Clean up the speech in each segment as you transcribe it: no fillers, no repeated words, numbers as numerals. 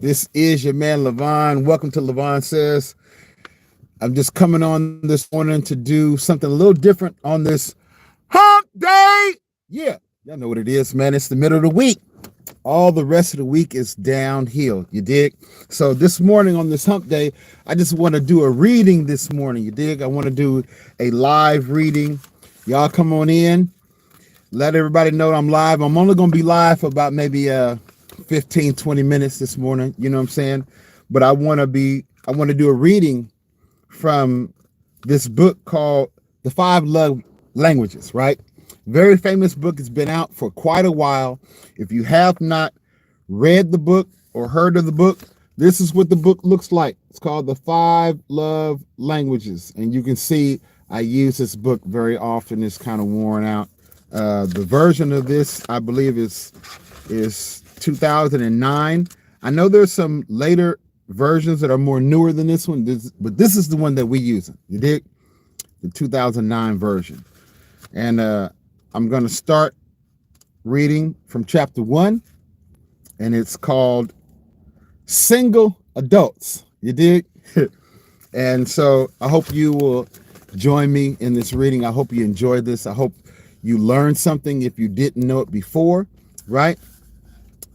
This is your man Levon. Welcome to Levon Says. I'm just coming on this morning to do something a little different on this hump day. Yeah, y'all know what it is, man. It's the middle of the week. All the rest of the week is downhill. You dig? So this morning on this hump day, I just want to do a reading this morning. You dig? I want to do a live reading. Y'all come on in. Let everybody know I'm live. I'm only going to be live for about maybe 15, 20 minutes this morning. You know what I'm saying? But I want to do a reading from this book called The Five Love Languages, right? Very famous book. It's been out for quite a while. If you have not read the book or heard of the book, this is what the book looks like. It's called The Five Love Languages. And you can see I use this book very often. It's kind of worn out. The version of this, I believe, is 2009. I know there's some later versions that are more newer than this one, but this is the one that we use. You dig? The 2009 version. And I'm going to start reading from chapter 1, and it's called Single Adults. You dig? And so I hope you will join me in this reading. I hope you enjoyed this. I hope you learned something if you didn't know it before, right?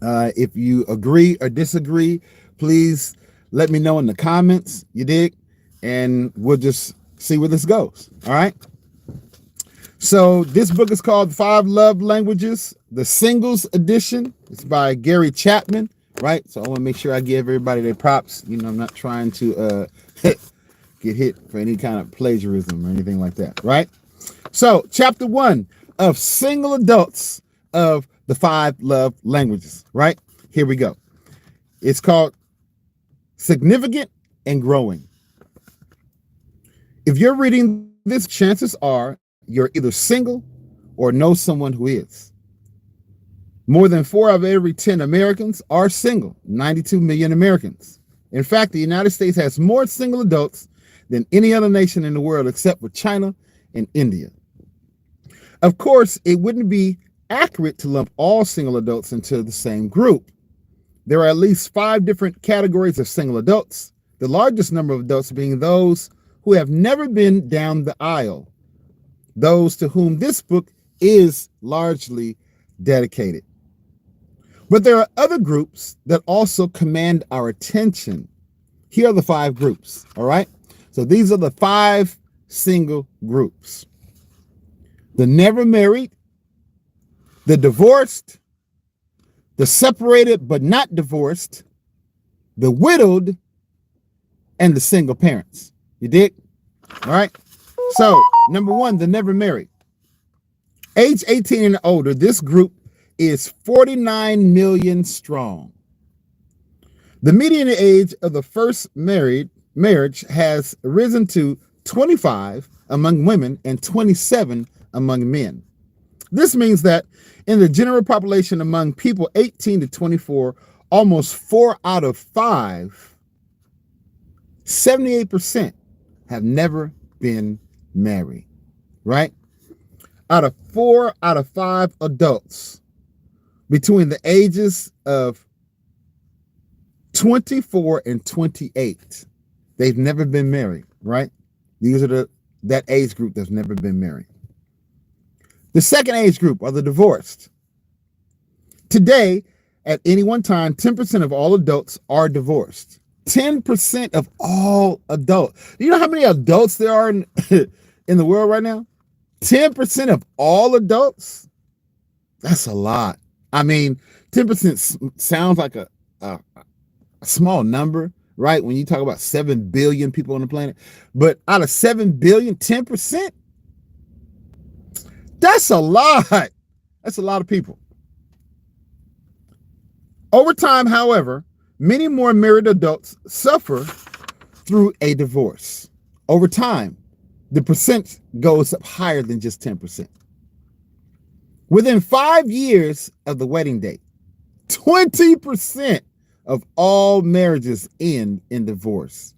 If you agree or disagree, please let me know in the comments. You dig? And we'll just see where this goes. All right. So this book is called Five Love Languages, the Singles Edition. It's by Gary Chapman, right? So I want to make sure I give everybody their props. You know, I'm not trying to get hit for any kind of plagiarism or anything like that, right? So chapter 1 of Single Adults of the Five Love Languages, right? Here we go. It's called Significant and Growing. If you're reading this, chances are you're either single or know someone who is. More than 4 of every 10 Americans are single, 92 million Americans. In fact, the United States has more single adults than any other nation in the world except for China and India. Of course, it wouldn't be accurate to lump all single adults into the same group. There are at least 5 different categories of single adults, the largest number of adults being those who have never been down the aisle, those to whom this book is largely dedicated. But there are other groups that also command our attention. Here are the 5 groups, all right? So these are the 5 single groups: the never married, the divorced, the separated but not divorced, the widowed, and the single parents. You dig? All right. So, number 1, the never married. Age 18 and older, this group is 49 million strong. The median age of the first marriage has risen to 25 among women and 27 among men. This means that in the general population among people 18 to 24, almost 4 out of 5, 78%, have never been married, right? 4 out of 5 adults between the ages of 24 and 28, they've never been married, right? These are that age group that's never been married. The second age group are the divorced. Today, at any one time, 10% of all adults are divorced. 10% of all adults. Do you know how many adults there are in the world right now? 10% of all adults? That's a lot. I mean, 10% sounds like a small number, right? When you talk about 7 billion people on the planet. But out of 7 billion, 10%? That's a lot. That's a lot of people. Over time, however, many more married adults suffer through a divorce. Over time, the percent goes up higher than just 10%. Within 5 years of the wedding date, 20% of all marriages end in divorce.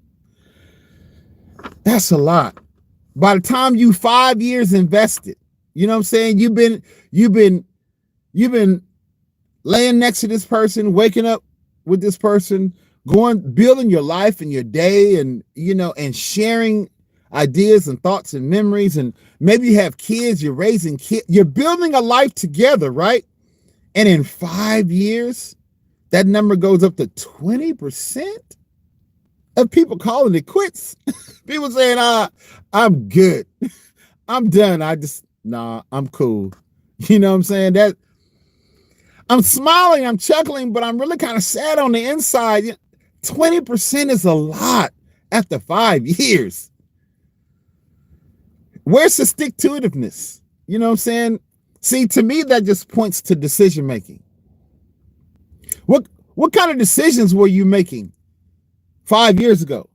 That's a lot. By the time you 5 years invested, you know what I'm saying? You've been laying next to this person, waking up with this person, building your life and your day, and and sharing ideas and thoughts and memories, and maybe you have kids, you're raising kids, you're building a life together, right? And in 5 years, that number goes up to 20% of people calling it quits. People saying, I'm good. I'm done. I'm cool. You know what I'm saying? That I'm smiling, I'm chuckling, but I'm really kind of sad on the inside. 20% is a lot after 5 years. Where's the stick-to-itiveness? You know what I'm saying? See, to me, that just points to decision making. What kind of decisions were you making 5 years ago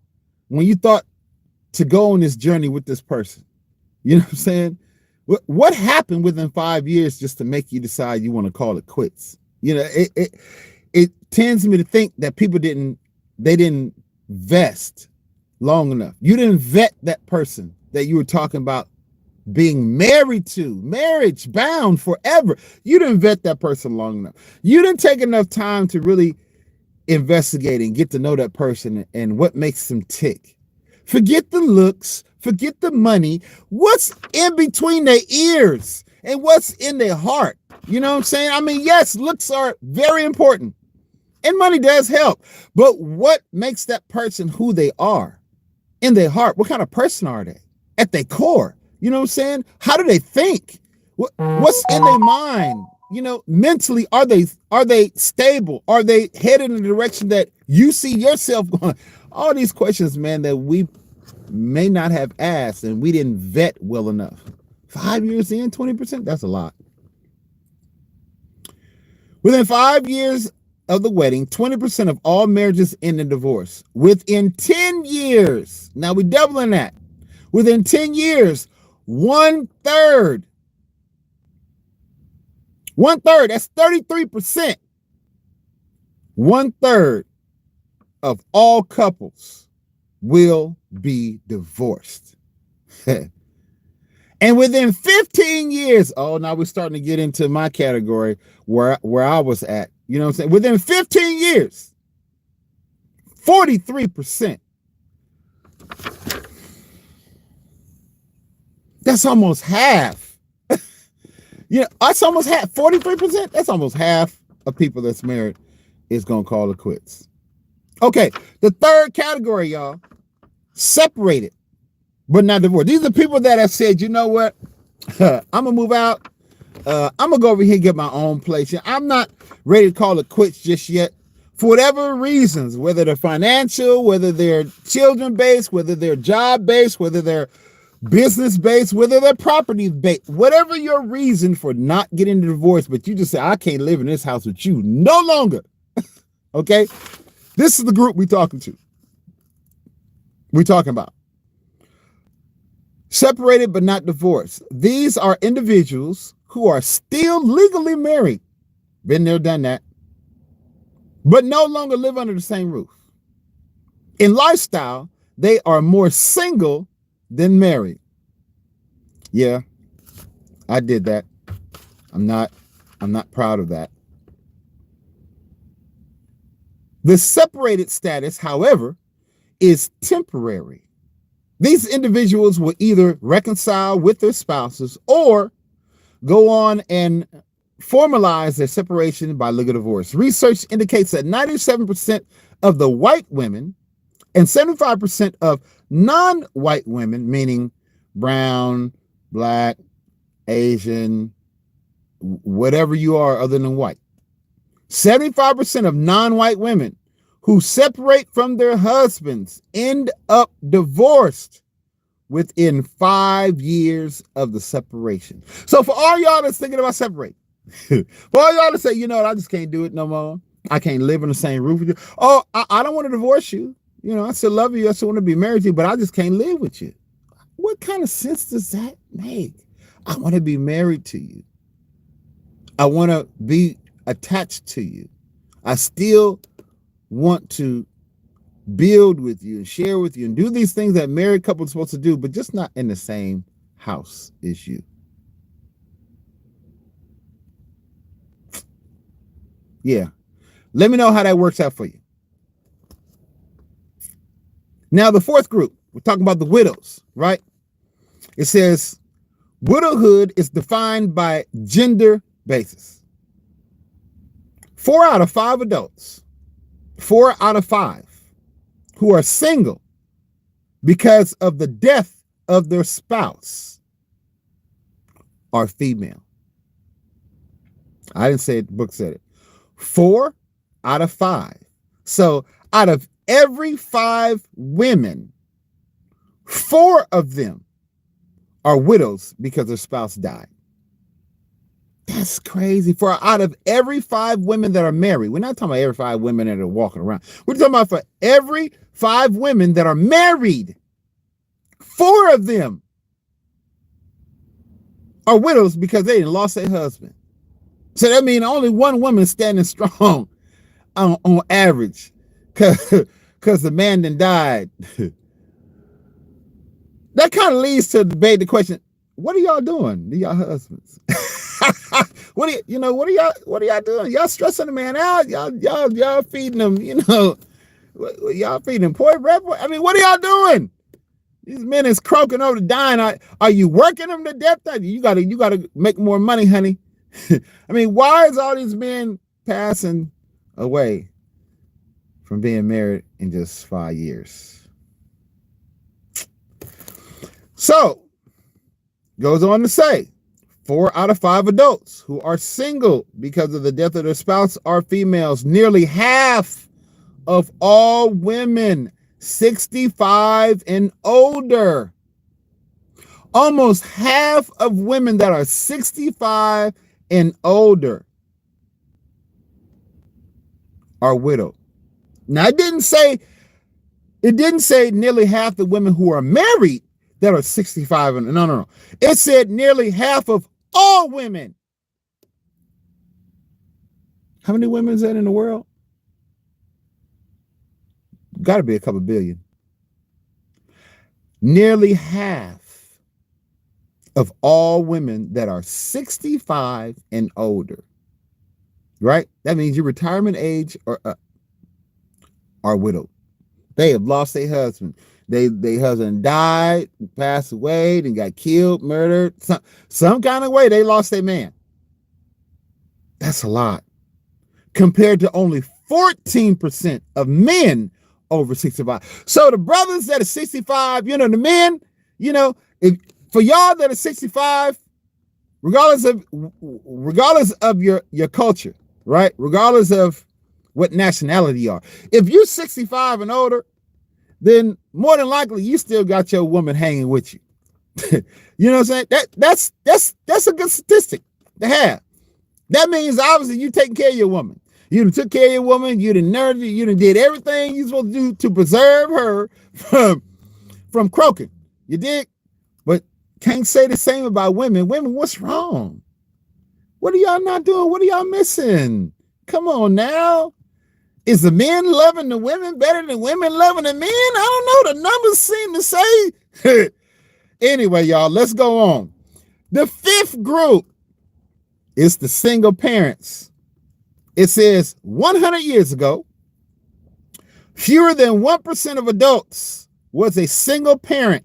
when you thought to go on this journey with this person? You know what I'm saying? What happened within 5 years just to make you decide you want to call it quits? It tends me to think that people didn't vest long enough. You didn't vet that person that you were talking about being married to, marriage bound forever. You didn't vet that person long enough. You didn't take enough time to really investigate and get to know that person and what makes them tick. Forget the looks, forget the money. What's in between their ears and what's in their heart? You know what I'm saying? I mean, yes, looks are very important and money does help, but what makes that person who they are in their heart? What kind of person are they at their core? You know what I'm saying? How do they think? What's in their mind? Mentally, are they stable? Are they headed in the direction that you see yourself going? All these questions, man, that we may not have asked and we didn't vet well enough. 5 years in, 20%, that's a lot. Within 5 years of the wedding, 20% of all marriages end in divorce. Within 10 years, now we're doubling that. Within 10 years, 1/3, that's 33%. 1/3 of all couples will be divorced. And within 15 years, now we're starting to get into my category where I was at. You know what I'm saying? Within 15 years, 43%. That's almost half. That's almost half. 43%. That's almost half of people that's married is going to call it quits. Okay, the third category, y'all, separated, but not divorced. These are people that have said, you know what? I'm going to move out. I'm going to go over here and get my own place. I'm not ready to call it quits just yet. For whatever reasons, whether they're financial, whether they're children-based, whether they're job-based, whether they're business-based, whether they're property-based, whatever your reason for not getting the divorce, but you just say, I can't live in this house with you no longer. Okay? This is the group we're talking about. Separated but not divorced. These are individuals who are still legally married. Been there, done that. But no longer live under the same roof. In lifestyle, they are more single than married. Yeah, I did that. I'm not proud of that. The separated status, however, is temporary. These individuals will either reconcile with their spouses or go on and formalize their separation by legal divorce. Research indicates that 97% of the white women and 75% of non-white women, meaning brown, black, Asian, whatever you are other than white, 75% of non-white women who separate from their husbands end up divorced within 5 years of the separation. So for all y'all that's thinking about separating, for all y'all to say, you know what, I just can't do it no more. I can't live in the same roof with you. Oh, I don't want to divorce you. I still love you. I still want to be married to you, but I just can't live with you. What kind of sense does that make? I want to be married to you. I want to be attached to you. I still want to build with you and share with you and do these things that married couples are supposed to do, but just not in the same house as you. Yeah. Let me know how that works out for you. Now, the fourth group, we're talking about the widows, right? It says widowhood is defined by gender basis. 4 out of 5 adults, 4 out of 5 who are single because of the death of their spouse are female. I didn't say it, the book said it. 4 out of 5. So out of every 5 women, 4 of them are widows because their spouse died. That's crazy. For out of every 5 women that are married, we're not talking about every 5 women that are walking around. We're talking about for every 5 women that are married, 4 of them are widows because they lost their husband. So that means only one woman standing strong on average because the man then died. That kind of leads to debate the question, what are y'all doing to y'all husbands? What are y'all doing? Y'all stressing the man out? Y'all feeding him, y'all feeding him pork bread? I mean, what are y'all doing? These men is croaking over the dying. Are you working them to death? You gotta make more money, honey. I mean, why is all these men passing away from being married in just 5 years? So, goes on to say, 4 out of 5 adults who are single because of the death of their spouse are females. Nearly half of all women 65 and older. Almost half of women that are 65 and older are widowed. Now, it didn't say nearly half the women who are married that are 65 and no. It said nearly half of all women. How many women is that in the world? Got to be a couple billion. Nearly half of all women that are 65 and older, right? That means your retirement age are widowed. They have lost their husband. Their husband died, passed away, then got killed, murdered. Some kind of way they lost their man. That's a lot. Compared to only 14% of men over 65. So the brothers that are 65, the men, for y'all that are 65, regardless of your culture, right? Regardless of what nationality you are. If you're 65 and older, then more than likely you still got your woman hanging with you. You know what I'm saying? That's a good statistic to have. That means obviously you taking care of your woman. You done took care of your woman, you done nurtured, you done did everything you're supposed to do to preserve her from croaking. You dig? But can't say the same about women. Women, what's wrong? What are y'all not doing? What are y'all missing? Come on now. Is the men loving the women better than women loving the men? I don't know. The numbers seem to say. Anyway, y'all, let's go on. The 5th group is the single parents. It says 100 years ago, fewer than 1% of adults was a single parent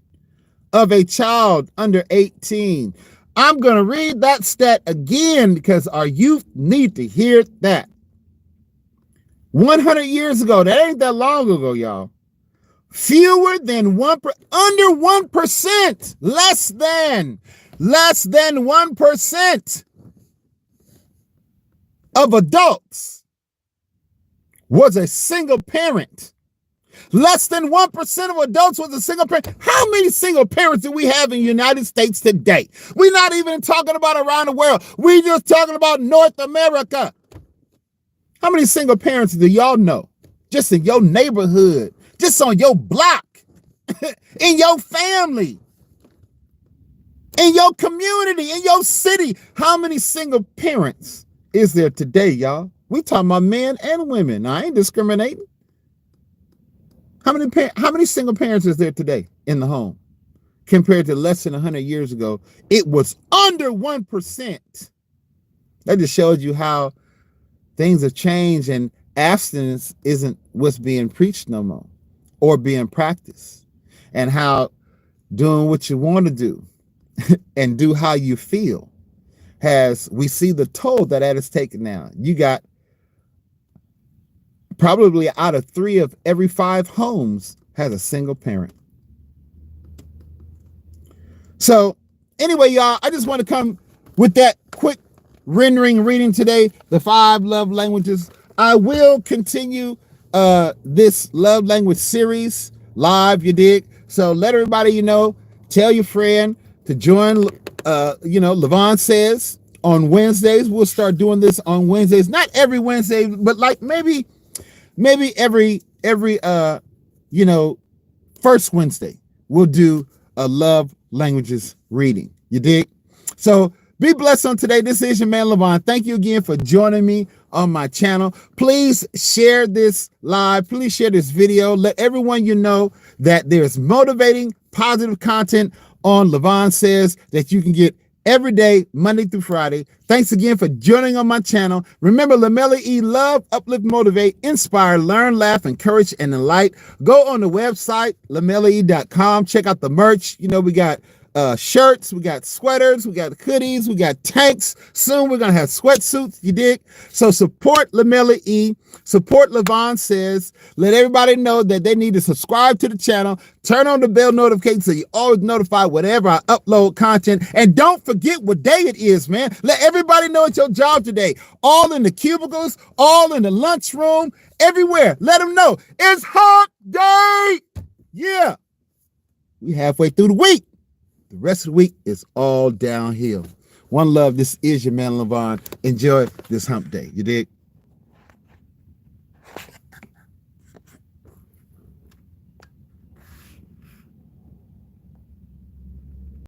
of a child under 18. I'm going to read that stat again because our youth need to hear that. 100 years ago, that ain't that long ago, y'all. Fewer than 1%, under 1%, less than 1% of adults was a single parent. Less than 1% of adults was a single parent. How many single parents do we have in the United States today? We're not even talking about around the world. We're just talking about North America. How many single parents do y'all know? Just in your neighborhood, just on your block, in your family, in your community, in your city. How many single parents is there today, y'all? We talking about men and women. I ain't discriminating. How many single parents is there today in the home? Compared to less than 100 years ago, it was under 1%. That just shows you how things have changed and abstinence isn't what's being preached no more or being practiced, and how doing what you want to do and do how you feel we see the toll that has taken now. You got probably out of 3 of every 5 homes has a single parent. So anyway, y'all, I just want to come with that quick rendering reading today, the 5 love languages. I will continue this love language series live, you dig? So let everybody tell your friend to join. Levon Says on Wednesdays. We'll start doing this on Wednesdays. Not every Wednesday, but like maybe every first Wednesday we'll do a love languages reading. You dig? So be blessed on today. This is your man Levon. Thank you again for joining me on my channel. Please share this live. Please share this video. Let everyone know that there's motivating, positive content on Levon Says that you can get every day, Monday through Friday. Thanks again for joining on my channel. Remember, Lamella E, love, uplift, motivate, inspire, learn, laugh, encourage, and enlight. Go on the website, lamellae.com. Check out the merch. We got shirts, we got sweaters, we got hoodies, we got tanks. Soon we're going to have sweatsuits, you dig? So support Lamella E, support Levon Says. Let everybody know that they need to subscribe to the channel, turn on the bell notification so you always notified whenever I upload content. And don't forget what day it is, man. Let everybody know it's your job today. All in the cubicles, all in the lunchroom, everywhere. Let them know it's hump day. Yeah. We halfway through the week. The rest of the week is all downhill. One love. This is your man Levon. Enjoy this hump day. You dig?